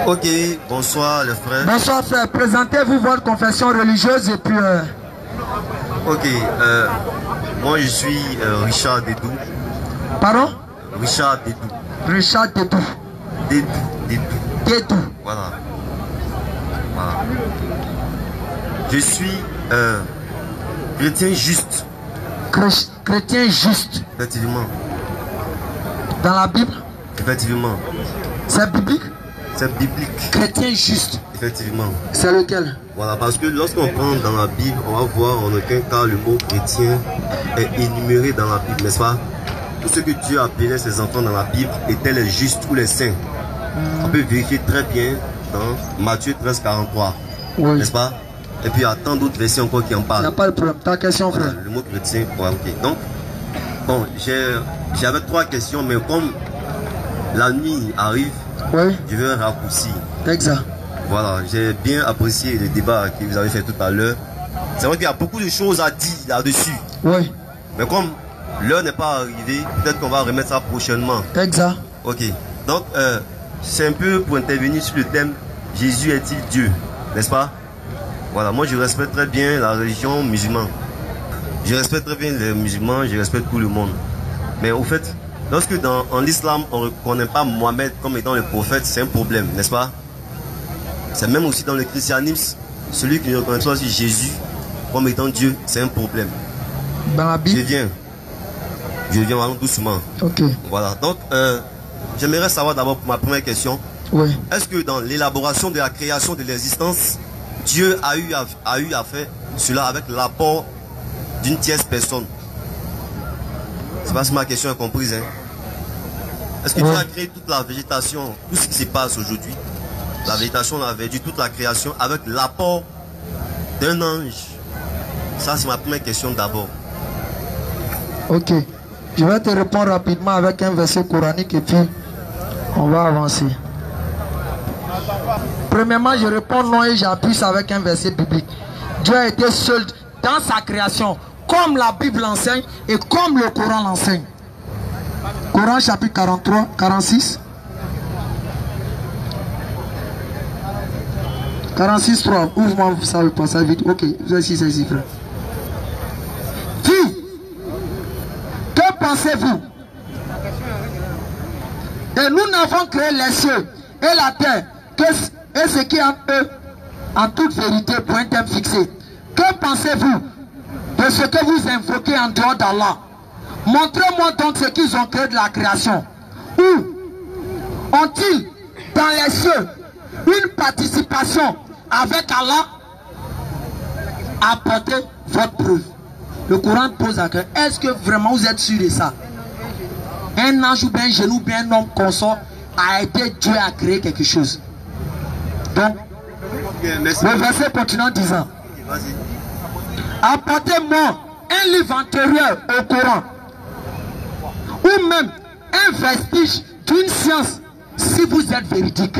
Ok, bonsoir les frères. Bonsoir frère, présentez-vous votre confession religieuse et puis... Ok, moi je suis Richard Dedou. Pardon? Richard Dedou. Richard Dedou. Dedou. Voilà. Je suis chrétien juste. Chrétien juste. Effectivement. Dans la Bible? Effectivement. C'est biblique? C'est biblique. Chrétien juste. Effectivement. C'est lequel? Voilà, parce que lorsqu'on prend dans la Bible, on va voir en aucun cas le mot chrétien est énuméré dans la Bible, n'est-ce pas? Tout ce que Dieu appelait ses enfants dans la Bible étaient les justes ou les saints. On peut vérifier très bien dans Matthieu 13, 43. Oui. N'est-ce pas? Et puis il y a tant d'autres versets encore qui en parlent. Il n'y a pas de problème. Ta question, frère. Le mot chrétien, ouais, ok. Donc, bon, j'avais 3 questions, mais comme la nuit arrive, oui, je vais raccourcir. Exact. Voilà, j'ai bien apprécié le débat que vous avez fait tout à l'heure. C'est vrai qu'il y a beaucoup de choses à dire là-dessus. Oui. Mais comme l'heure n'est pas arrivée, peut-être qu'on va remettre ça prochainement. Exact. Ok. Donc, c'est un peu pour intervenir sur le thème Jésus est-il Dieu, n'est-ce pas? Voilà, moi je respecte très bien la religion musulmane. Je respecte très bien les musulmans, je respecte tout le monde. Mais au fait, lorsque en l'islam on ne reconnaît pas Mohamed comme étant le prophète, c'est un problème, n'est-ce pas? C'est même aussi dans le christianisme, celui qui ne reconnaît pas aussi Jésus comme étant Dieu, c'est un problème. Dans la Bible? Je viens vraiment doucement. Ok. Voilà, donc j'aimerais savoir d'abord pour ma première question. Oui. Est-ce que dans l'élaboration de la création de l'existence, Dieu a eu à faire cela avec l'apport d'une tierce personne? Je ne sais pas si ma question est comprise. Hein? Est-ce que Dieu a créé toute la végétation, tout ce qui se passe aujourd'hui, la végétation, la verdure, toute la création, avec l'apport d'un ange? Ça, c'est ma première question d'abord. Ok. Je vais te répondre rapidement avec un verset coranique et puis on va avancer. Premièrement, je réponds non et j'appuie avec un verset biblique. Dieu a été seul dans sa création, comme la Bible l'enseigne et comme le Coran l'enseigne. Coran chapitre 43, 46. 46, 3. Ouvre-moi, vous savez pas ça vite. Ok, voici ces chiffres. Qui? Que pensez-vous? Et nous n'avons créé les cieux et la terre et ce qui est en eux, en toute vérité, pour un thème fixé. Que pensez-vous de ce que vous invoquez en dehors d'Allah? Montrez-moi donc ce qu'ils ont créé de la création. Où ont-ils dans les cieux une participation avec Allah? Apportez votre preuve. Le Coran pose la question, est-ce que vraiment vous êtes sûr de ça? Un ange ou bien un genou ou bien un homme consort a été Dieu à créer quelque chose. Donc, le verset continue en disant, apportez-moi un livre antérieur au Coran, ou même un vestige d'une science, si vous êtes véridique.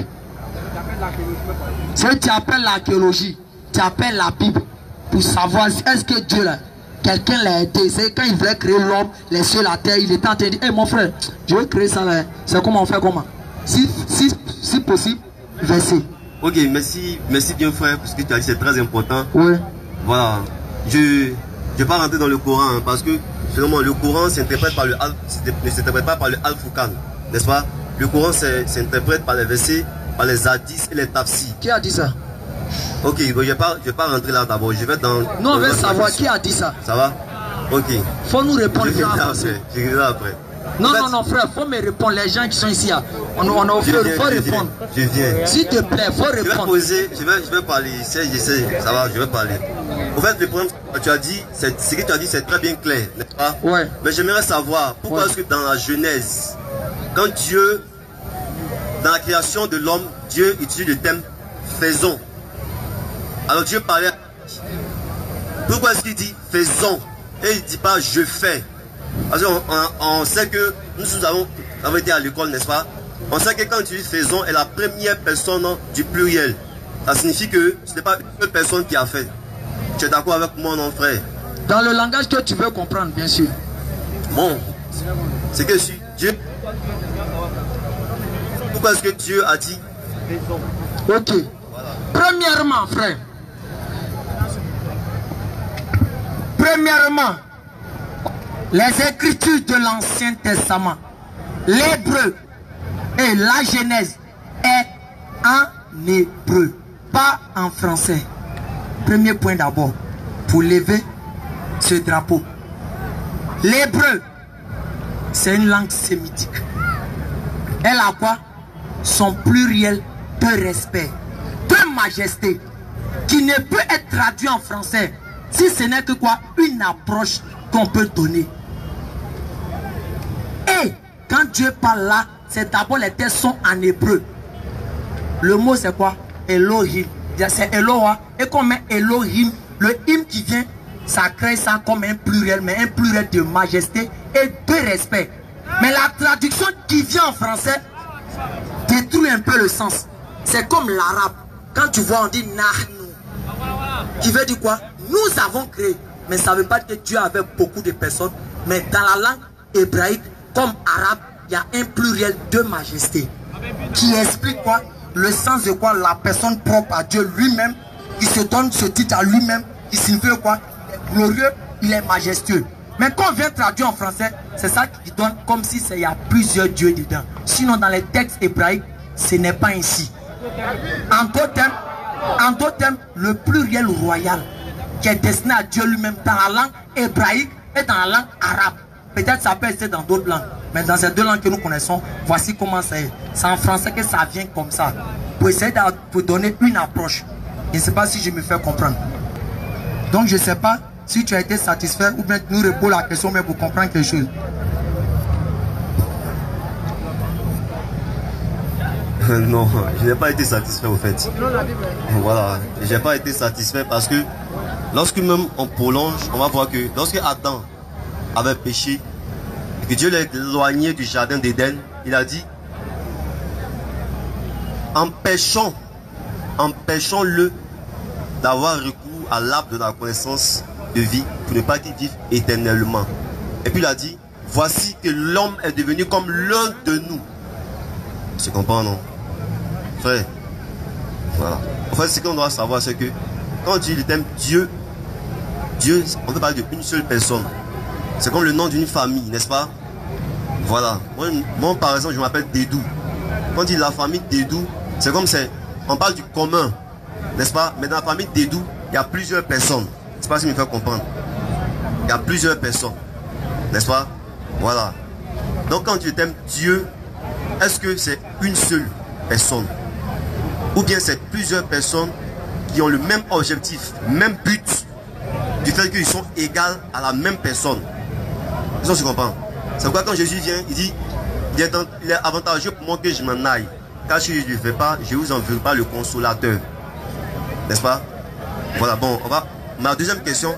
Si tu appelles l'archéologie, tu appelles la Bible, pour savoir est-ce que Dieu là, quelqu'un l'a aidé. C'est quand il voulait créer l'homme, les cieux, la terre, il était en train de dire, hey, mon frère, je veux créer ça là. C'est comment on fait comment? Si possible, verset. Ok, merci bien frère, parce que tu as dit c'est très important. Oui. Voilà. Je ne vais pas rentrer dans le Coran, hein, parce que finalement le Coran s'interprète par ne s'interprète pas par le Al-Furqan, n'est-ce pas? Le Coran s'interprète par les versets, par les hadiths et les tafsirs. Qui a dit ça? Ok, bon, je vais pas rentrer là d'abord. Je vais dans. Non, on veut savoir qui a dit ça. Ça va? Ok. Faut nous répondre. Je vais après. Non, non, frère, faut me répondre. Les gens qui sont ici, on a offert, il faut répondre. Je viens. S'il te plaît, faut répondre. Je vais parler. J'essaie, ça va, je vais parler. En fait, le problème, ce que tu as dit, c'est très bien clair, n'est-ce pas? Ouais. Mais j'aimerais savoir, pourquoi est-ce que dans la Genèse, quand Dieu, dans la création de l'homme, Dieu utilise le thème faisons. Alors Dieu parlait. Pourquoi est-ce qu'il dit faisons et il ne dit pas je fais? Parce qu'on sait que nous avons été à l'école, n'est-ce pas? On sait que quand tu dis faisons est la première personne du pluriel. Ça signifie que ce n'est pas une personne qui a fait. Tu es d'accord avec moi, non, frère? Dans le langage que tu veux comprendre, bien sûr. Bon, c'est que Dieu. Pourquoi est-ce que Dieu a dit Ok. Premièrement, frère. Premièrement, les écritures de l'Ancien Testament, l'hébreu et la Genèse est en hébreu, pas en français. Premier point d'abord, pour lever ce drapeau. L'hébreu, c'est une langue sémitique. Elle a quoi? Son pluriel de respect, de majesté, qui ne peut être traduit en français si ce n'est que quoi? Une approche qu'on peut donner. Et quand Dieu parle là, c'est d'abord les textes sont en hébreu. Le mot c'est quoi? Elohim. C'est Eloah. Et comme un Elohim, le him qui vient, ça crée ça comme un pluriel, mais un pluriel de majesté et de respect. Mais la traduction qui vient en français détruit un peu le sens. C'est comme l'arabe. Quand tu vois, on dit Nahnu, qui veut dire quoi? Nous avons créé. Mais ça ne veut pas dire que Dieu avait beaucoup de personnes. Mais dans la langue hébraïque, comme arabe, il y a un pluriel de majesté. Qui explique quoi? Le sens de quoi? La personne propre à Dieu lui-même, qui se donne ce titre à lui-même, qui signifie quoi? Il est glorieux, il est majestueux. Mais quand on vient traduire en français, c'est ça qui donne comme si il y a plusieurs dieux dedans. Sinon, dans les textes hébraïques, ce n'est pas ainsi. En d'autres termes, le pluriel royal qui est destiné à Dieu lui-même dans la langue hébraïque et dans la langue arabe. Peut-être ça peut être dans d'autres langues. Mais dans ces deux langues que nous connaissons, voici comment c'est. C'est en français que ça vient comme ça. Pour essayer de vous donner une approche. Je ne sais pas si je me fais comprendre. Donc je ne sais pas si tu as été satisfait ou bien tu nous réponds la question mais pour comprendre quelque chose. Non, je n'ai pas été satisfait au fait. Voilà, je n'ai pas été satisfait parce que lorsque même on prolonge, on va voir que lorsque Adam avait péché, et que Dieu l'a éloigné du jardin d'Éden, il a dit, empêchons-le d'avoir recours à l'arbre de la connaissance de vie pour ne pas qu'il vive éternellement. Et puis il a dit, voici que l'homme est devenu comme l'un de nous. Tu comprends, non? Frère, voilà. En fait, ce qu'on doit savoir, c'est que quand on dit le thème Dieu, on peut parler d'une seule personne. C'est comme le nom d'une famille, n'est-ce pas? Voilà. Moi, par exemple, je m'appelle Dédou. Quand on dit la famille Dédou, c'est comme c'est, on parle du commun, n'est-ce pas? Mais dans la famille Dédou, il y a plusieurs personnes. Je ne sais pas si je me fais comprendre. Il y a plusieurs personnes, n'est-ce pas? Voilà. Donc quand tu t'aimes Dieu, est-ce que c'est une seule personne? Ou bien c'est plusieurs personnes qui ont le même objectif, même but, du fait qu'ils sont égaux à la même personne? Est-ce que tu comprends? C'est pourquoi quand Jésus vient, il dit, il est avantageux pour moi que je m'en aille. Car si je ne le fais pas, je ne vous enverrai pas le consolateur. N'est-ce pas? Voilà, bon, on va. Ma deuxième question.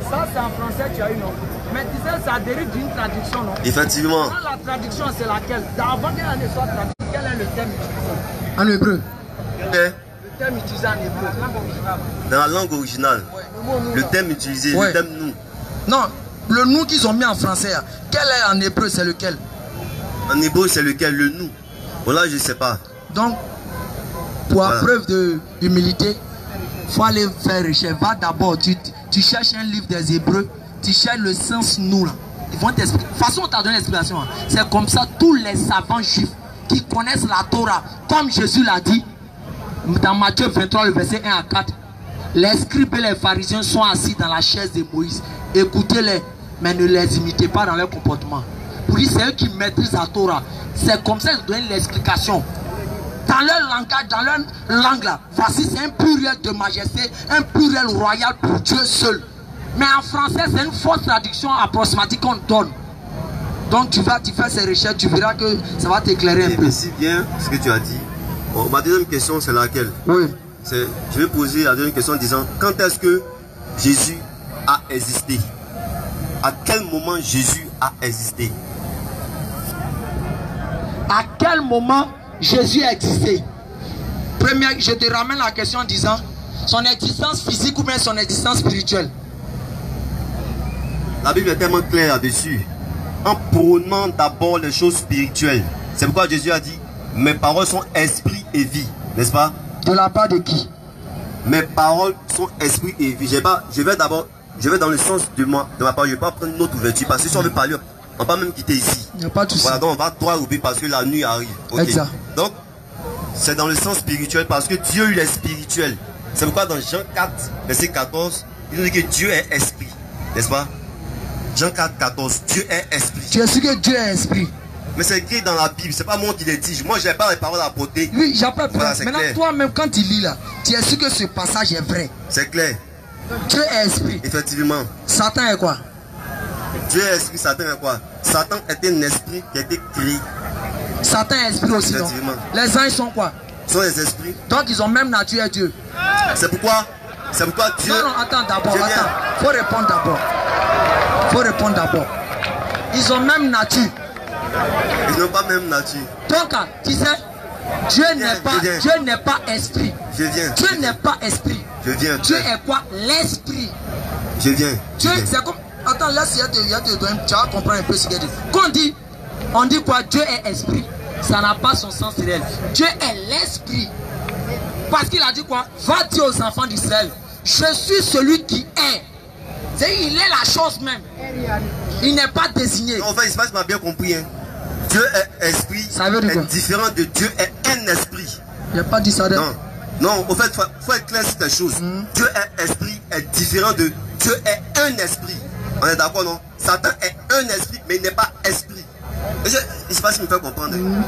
Ça, c'est en français, tu as eu non. Mais tu sais, ça dérive d'une traduction, non? Effectivement. La traduction, c'est laquelle? Avant qu'elle ne soit traduite, quel est le thème utilisé? En hébreu. Le thème utilisé en hébreu. Dans la langue originale. Ouais, le thème utilisé, ouais. Le thème nous. Non, le nous qu'ils ont mis en français, quel est en hébreu, c'est lequel? En hébreu, c'est lequel? Le nous. Bon, là, je ne sais pas. Donc, pour voilà. Preuve d'humilité, il faut aller faire recherche. Va d'abord, tu cherches un livre des Hébreux, tu cherches le sens nous là. Ils vont t'expliquer. De toute façon, on t'a donné l'explication. C'est comme ça, tous les savants juifs qui connaissent la Torah, comme Jésus l'a dit, dans Matthieu 23, le verset 1 à 4, les scribes et les pharisiens sont assis dans la chaise de Moïse. Écoutez-les, mais ne les imitez pas dans leur comportement. Pour dire, c'est eux qui maîtrisent la Torah. C'est comme ça qu'ils donnent l'explication. Dans leur langage, dans leur langue là, voici c'est un pluriel de majesté, un pluriel royal pour Dieu seul. Mais en français, c'est une fausse traduction approximative qu'on donne. Donc tu fais ces recherches, tu verras que ça va t'éclairer un peu. Merci bien ce que tu as dit. Bon, ma deuxième question, c'est laquelle? Oui. Je vais poser la deuxième question en disant, quand est-ce que Jésus a existé? À quel moment Jésus a existé? À quel moment Jésus a existé? Première, je te ramène la question en disant son existence physique ou bien son existence spirituelle. La Bible est tellement claire là-dessus. En prônant d'abord les choses spirituelles. C'est pourquoi Jésus a dit, mes paroles sont esprit et vie, n'est-ce pas? De la part de qui? Mes paroles sont esprit et vie. Je vais dans le sens de ma parole. Je ne vais pas prendre une autre ouverture. Parce que si on veut parler, on ne va pas même quitter ici. Il n'y a pas de souci. Voilà, donc on va droit au but parce que la nuit arrive. Okay. Exact. Donc, c'est dans le sens spirituel parce que Dieu, il est spirituel. C'est pourquoi dans Jean 4, verset 14, il nous dit que Dieu est esprit. N'est-ce pas? Jean 4, 14, Dieu est esprit. Tu es sûr que Dieu est esprit? Mais c'est écrit dans la Bible, c'est pas moi qui l'ai dit. Moi, je n'ai pas les paroles à porter. Oui, j'ai pas peur. Voilà, maintenant, clair. toi-même, quand tu lis là, tu es sûr que ce passage est vrai? C'est clair. Dieu est esprit. Effectivement. Satan est quoi? Dieu est esprit, Satan est quoi? Satan est un esprit qui a été créé. Satan est esprit aussi, non? Les anges sont quoi? Sont les esprits. Donc ils ont même nature et Dieu. C'est pourquoi Dieu... Non, attends d'abord, faut répondre d'abord. Faut répondre d'abord. Ils ont même nature. Ils n'ont pas même nature. Donc, tu sais, Dieu n'est pas esprit. Je viens. Dieu n'est pas esprit. Je viens. Dieu est quoi? L'esprit. Je viens. Dieu, c'est comme... Attends, laisse, tu vas comprendre un peu ce qu'il dit. Quand on dit quoi? Dieu est esprit. Ça n'a pas son sens réel. Dieu est l'esprit. Parce qu'il a dit quoi? Va dire aux enfants d'Israël, je suis celui qui est. Il est la chose même. Il n'est pas désigné. Non, en fait, il m'a bien compris. Hein. Dieu est esprit. Ça veut dire quoi? Est différent de Dieu est un esprit. Il n'a pas dit ça. Non. Non, au fait, il faut être clair sur quelque chose. Dieu est esprit est différent de Dieu est un esprit. On est d'accord, non? Satan est un esprit, mais il n'est pas esprit. Je ne sais pas si me fait comprendre. Je ne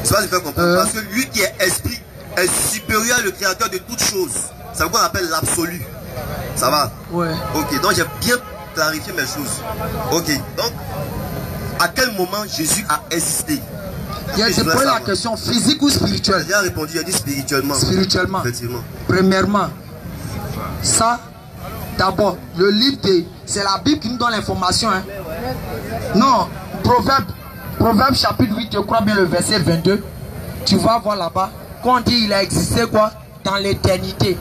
sais pas si me fait comprendre. Parce que lui qui est esprit est supérieur au créateur de toutes choses. C'est ce qu'on appelle l'absolu. Ça va? Ouais. Ok, donc j'ai bien clarifié mes choses. Ok, donc, à quel moment Jésus a existé? Il a posé la question physique ou spirituelle? J'ai répondu, j'ai dit spirituellement. Spirituellement. Effectivement. Premièrement, ça, d'abord, le livre, c'est la Bible qui nous donne l'information. Hein. Non, Proverbe chapitre 8, je crois bien le verset 22. Tu vas voir là-bas, quand on dit il a existé quoi? Dans l'éternité.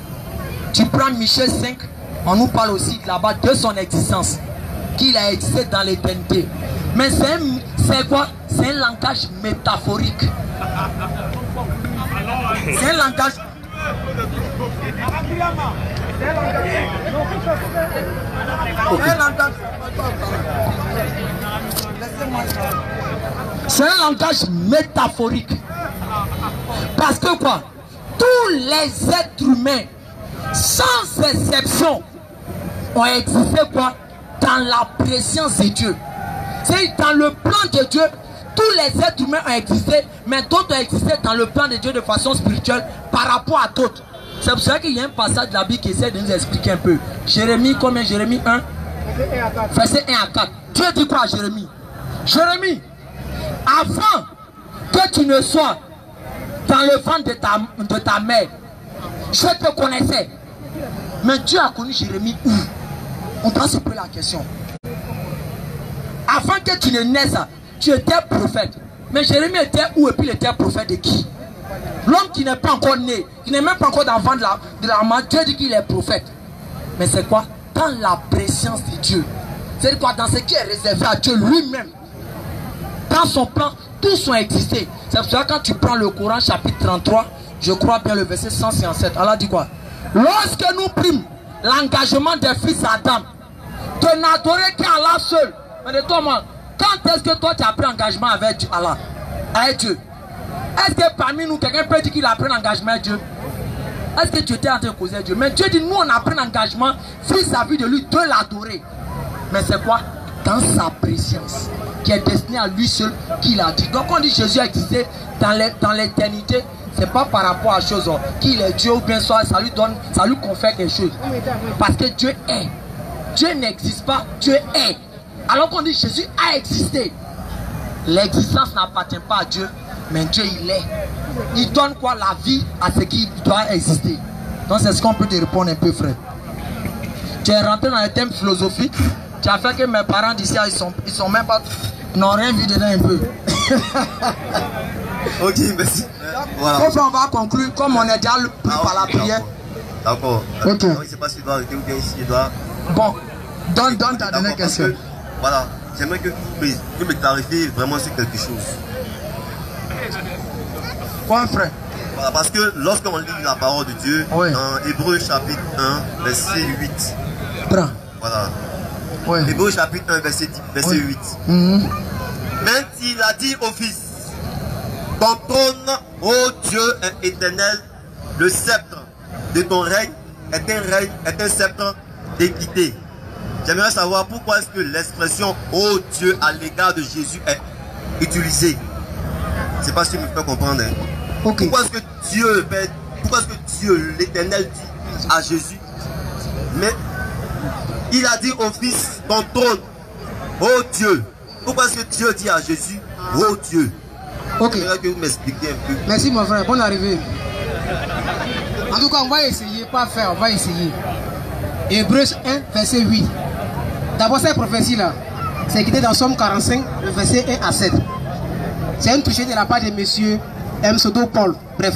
Tu prends Michel 5, on nous parle aussi là-bas de son existence. Qu'il a existé dans l'éternité. Mais c'est quoi? C'est un langage métaphorique. C'est un langage... C'est un langage métaphorique. Parce que quoi? Tous les êtres humains, sans exception, ont existé quoi? Dans la présence de Dieu. C'est dans le plan de Dieu. Tous les êtres humains ont existé, mais d'autres ont existé dans le plan de Dieu de façon spirituelle par rapport à d'autres. C'est pour ça qu'il y a un passage de la Bible qui essaie de nous expliquer un peu. Jérémie, combien? Jérémie 1, verset 1 à 4. Dieu dit quoi à Jérémie? Jérémie, avant que tu ne sois dans le ventre de ta mère, je te connaissais. Mais Dieu a connu Jérémie où? On doit se poser la question. Avant que tu ne naisses, tu étais prophète. Mais Jérémie était où et puis il était prophète de qui? L'homme qui n'est pas encore né, qui n'est même pas encore dans le ventre de la maman, Dieu dit qu'il est prophète. Mais c'est quoi? Dans la présence de Dieu. C'est quoi? Dans ce qui est réservé à Dieu lui-même. Dans son plan, tous sont existés. C'est pour ça que quand tu prends le Coran chapitre 33, je crois bien le verset 157, Allah dit quoi? Lorsque nous prîmes l'engagement des fils d'Adam de n'adorer qu'Allah seul. Mais de toi, moi, quand est-ce que toi tu as pris engagement avec Allah, avec Dieu? Est-ce que parmi nous, quelqu'un peut dire qu'il a pris l'engagement avec Dieu? Est-ce que tu étais en train de causer avec Dieu? Mais Dieu dit, nous on a pris l'engagement vis-à-vis de lui de l'adorer. Mais c'est quoi? Dans sa présence, qui est destinée à lui seul, qu'il a dit. Donc on dit Jésus a existé dans l'éternité. C'est pas par rapport à chose qu'il est Dieu ou bien soit ça lui confère quelque chose. Parce que Dieu est. Dieu n'existe pas, Dieu est. Alors qu'on dit Jésus a existé. L'existence n'appartient pas à Dieu, mais Dieu il est. Il donne quoi? La vie à ce qui doit exister. Donc c'est ce qu'on peut te répondre un peu, frère. Tu es rentré dans les thèmes philosophiques. Tu as fait que mes parents d'ici, ils sont même pas... n'ont rien vu dedans un peu. Ok, merci. Voilà. Enfin, on va conclure, comme on est déjà pris par la prière. D'accord. Ok. Je ne sais pas s'il doit arrêter ou bien s'il doit... Bon, donne ta dernière question. Voilà, j'aimerais que vous me clarifiez vraiment sur quelque chose. Ouais, frère. Voilà, parce que lorsqu'on lit la parole de Dieu, ouais, dans Hébreux chapitre 1, verset 8. Prends. Voilà. Ouais. Hébreux chapitre 1, verset 8. Mais il a dit au Fils, ton trône, ô Dieu éternel, le sceptre de ton règne est un sceptre d'équité. J'aimerais savoir pourquoi est-ce que l'expression ô Dieu à l'égard de Jésus est utilisée. C'est pas ce qui me fait comprendre. Hein. Okay. Pourquoi est-ce que Dieu, l'Éternel, dit à Jésus, mais il a dit au Fils, ton trône, ô Dieu. Pourquoi est-ce que Dieu dit à Jésus, ô Dieu? Ok. J'aimerais que vous m'expliquiez un peu. Merci mon frère, bonne arrivée. En tout cas, on va essayer, pas faire, on va essayer. Hébreux 1, verset 8. D'abord, cette prophétie-là, c'est écrit dans Somme 45, le verset 1 à 7. C'est une touchée de la part de monsieur M. Sodo Paul. Bref.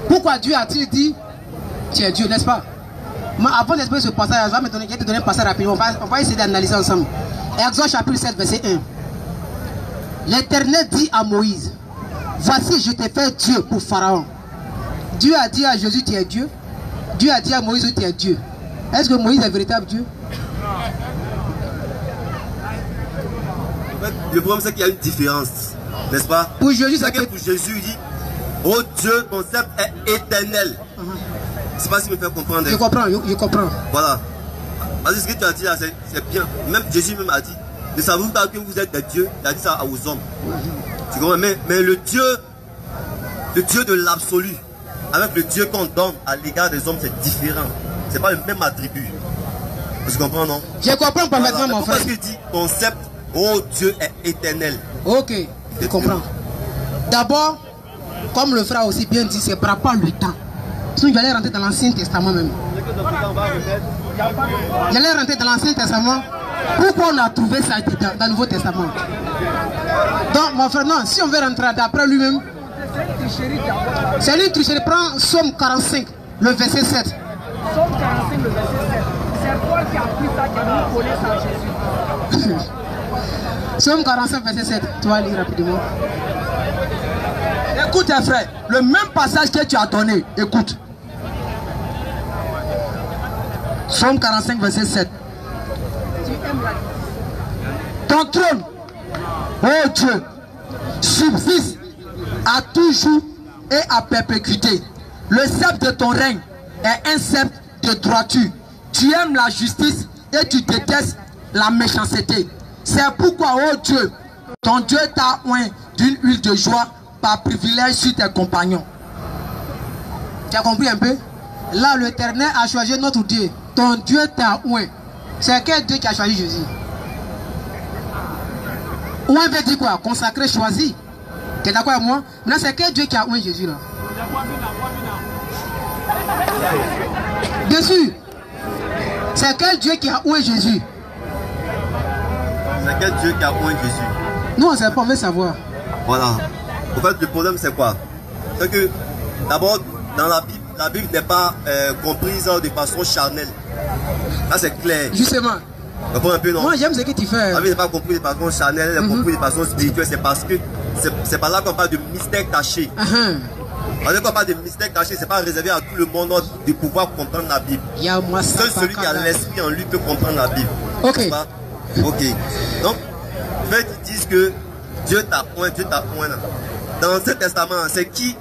Pourquoi Dieu a-t-il dit, tu es Dieu, n'est-ce pas? Mais avant d'expliquer ce passage, je vais te donner un passage rapidement. On va essayer d'analyser ensemble. Exode chapitre 7, verset 1. L'Éternel dit à Moïse, voici, je t'ai fait Dieu pour Pharaon. Dieu a dit à Jésus, tu es Dieu. Dieu a dit à Moïse, tu es Dieu. Est-ce que Moïse est véritable Dieu? Le problème, c'est qu'il y a une différence, n'est-ce pas? Pour Jésus, c'est que pour Jésus, il dit, oh Dieu, ton sceptre est éternel. C'est pas ce qui me fait comprendre. Je comprends, je comprends. Voilà. Parce que ce que tu as dit là, c'est bien. Même Jésus même a dit, ne savez-vous pas que vous êtes des dieux? Il a dit ça aux hommes. Tu comprends? Mais le Dieu de l'absolu, avec le Dieu qu'on donne à l'égard des hommes, c'est différent. C'est pas le même attribut. Tu comprends, non? Je comprends parfaitement, mon frère. Parce qu'il dit, ton sceptre, oh Dieu est éternel. Ok, je comprends. D'abord, comme le frère a aussi bien dit, c'est par rapport au temps. Sinon, j'allais rentrer dans l'Ancien Testament même. J'allais rentrer dans l'Ancien Testament. Pourquoi on a trouvé ça dans le Nouveau Testament? Donc, mon frère, non, si on veut rentrer d'après lui-même, c'est lui qui prend Somme 45, le verset 7. Somme 45, le verset 7. C'est Paul qui a pris ça, qui a mis collé ça à Jésus. Somme 45, verset 7. Tu vas lire rapidement. Écoute, frère, le même passage que tu as donné, écoute. Somme 45, verset 7. Ton trône, ô Dieu, subsiste à toujours et à perpétuité. Le sceptre de ton règne est un sceptre de droiture. Tu aimes la justice et tu détestes la méchanceté. C'est pourquoi, ô Dieu, ton Dieu t'a oint d'une huile de joie par privilège sur tes compagnons. Tu as compris un peu? Là, l'Éternel a choisi notre Dieu. Ton Dieu t'a oint. C'est quel Dieu qui a choisi Jésus? Oint veut dire quoi? Consacré, choisi. Tu es d'accord avec moi? Maintenant, c'est quel Dieu qui a oint Jésus là? Bien sûr. C'est quel Dieu qui a oint Jésus? C'est quel Dieu qui a oint Jésus? Nous, on ne sait pas, on veut savoir. Voilà. En fait, le problème, c'est quoi? C'est que, d'abord, dans la Bible n'est pas comprise de façon charnelle. Là, c'est clair. Justement. Un peu, non? Moi, j'aime ce que tu fais. La Bible n'est pas comprise de façon charnelle, elle est comprise de façon spirituelle. C'est parce que c'est par là qu'on parle de mystère caché. Parce que quand on parle de mystère caché, c'est pas réservé à tout le monde de pouvoir comprendre la Bible. Seul celui qui a l'esprit en lui peut comprendre la Bible. Ok. Ok. Donc, en fait, ils disent que Dieu t'a oint, Dieu t'a oint. Dans ce testament, c'est qui?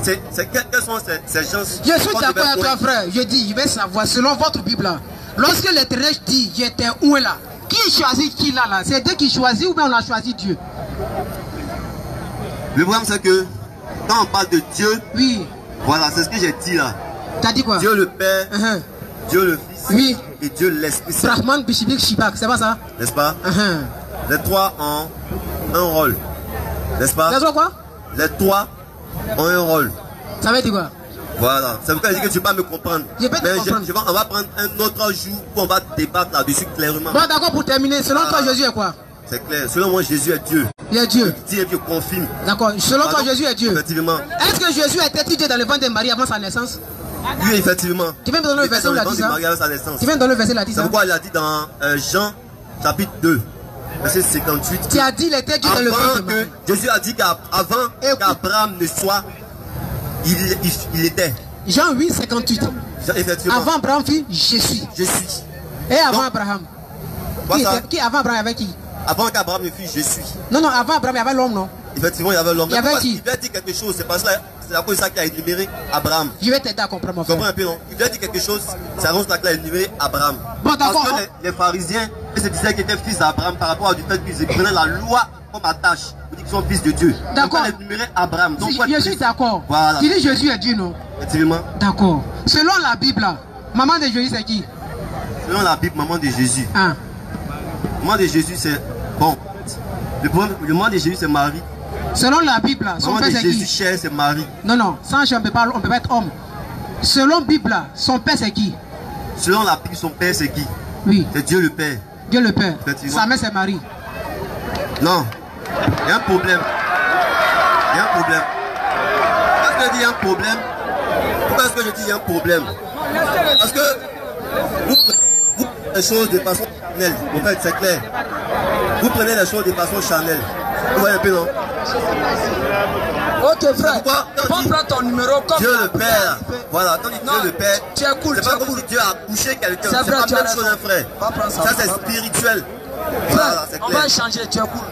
Quels sont ces gens? Je suis d'accord avec toi, frère. Je dis, je vais savoir, selon votre Bible là, lorsque l'Éternel dit, j'étais oint là, qui choisit qui là? C'est Dieu qui choisit ou bien on a choisi Dieu? Le problème, c'est que quand on parle de Dieu, oui. Voilà, c'est ce que j'ai dit là. T'as dit quoi? Dieu le Père, Dieu le Fils, oui. Et Dieu l'Esprit Saint. Brahman, Bishibik, Shibak, c'est pas ça? N'est-ce pas? Les trois ont un rôle. N'est-ce pas? Les trois quoi? Les trois ont un rôle. Ça veut dire quoi? Voilà, c'est pourquoi je dis que tu ne peux pas me comprendre. Je peux te comprendre. On va prendre un autre jour où on va débattre là-dessus clairement. Bon, d'accord, pour terminer, selon toi, Jésus est quoi? C'est clair, selon moi, Jésus est Dieu. Il est Dieu. Dieu je confirme. D'accord, selon toi, Jésus est Dieu. Effectivement. Est-ce que Jésus était Dieu dans le ventre de Marie avant sa naissance? Oui, effectivement. Tu viens de donner le verset où il a dit ça? Tu viens de donner le verset où il a dit ça? C'est pourquoi il a dit dans Jean chapitre 2, verset 58. Tu as dit il était Dieu dans le ventre de Marie. Jésus a dit qu'avant qu'Abraham ne soit, Il était. Jean 8, 58. Effectivement. Avant Abraham fit je suis. Je suis. Et avant Abraham. Qui avant Abraham, avec qui? Avant qu'Abraham ne fût, je suis. Non, non, avant Abraham, il y avait l'homme, non? Effectivement, il y avait l'homme. Il y avait qui? Il doit dire quelque chose, c'est parce que c'est à cause de ça qu'il a énuméré Abraham. Je vais t'aider à comprendre, mon frère. Comprends un peu, non? Il doit dire quelque chose, c'est à cause de ça qu'il a énuméré Abraham. Bon, d'accord. Parce que les pharisiens, ils se disaient qu'ils étaient fils d'Abraham par rapport au fait qu'ils prenaient la loi comme attache. Ils disent qu'ils sont fils de Dieu. D'accord. Donc, on a énuméré Abraham. Donc, Je suis d'accord. Voilà. Tu dis Jésus est Dieu, non? Effectivement. D'accord. Selon la Bible, là, maman de Jésus, c'est qui? Selon la Bible, maman de Jésus. Ah. Maman de Jésus, c'est... Bon. Le maman de Jésus, c'est Marie. Selon la Bible, là, son père, c'est qui? Jésus cher, c'est Marie. Non, non. Sans on ne peut pas être homme. Selon la Bible, là, son père, c'est qui? Selon la Bible, son père, c'est qui? Oui. C'est Dieu le Père. Dieu le Père. Sa mère, c'est Marie. Non. Il y a un problème. Il y a un problème. Pourquoi est-ce que je dis il y a un problème? Pourquoi est-ce que je dis il y a un problème? Parce que vous prenez les choses de façon charnelle. En fait, c'est clair. Vous prenez les choses de façon charnelle. Vous voyez un peu, non? Ok, frère. Prends ton numéro comme Dieu le Père. Voilà, quand il dit Dieu le Père, c'est pas comme si Dieu a couché quelqu'un. C'est pas la même chose, un frère. Ça, c'est spirituel. Voilà, c'est clair. On va changer, tu es cool.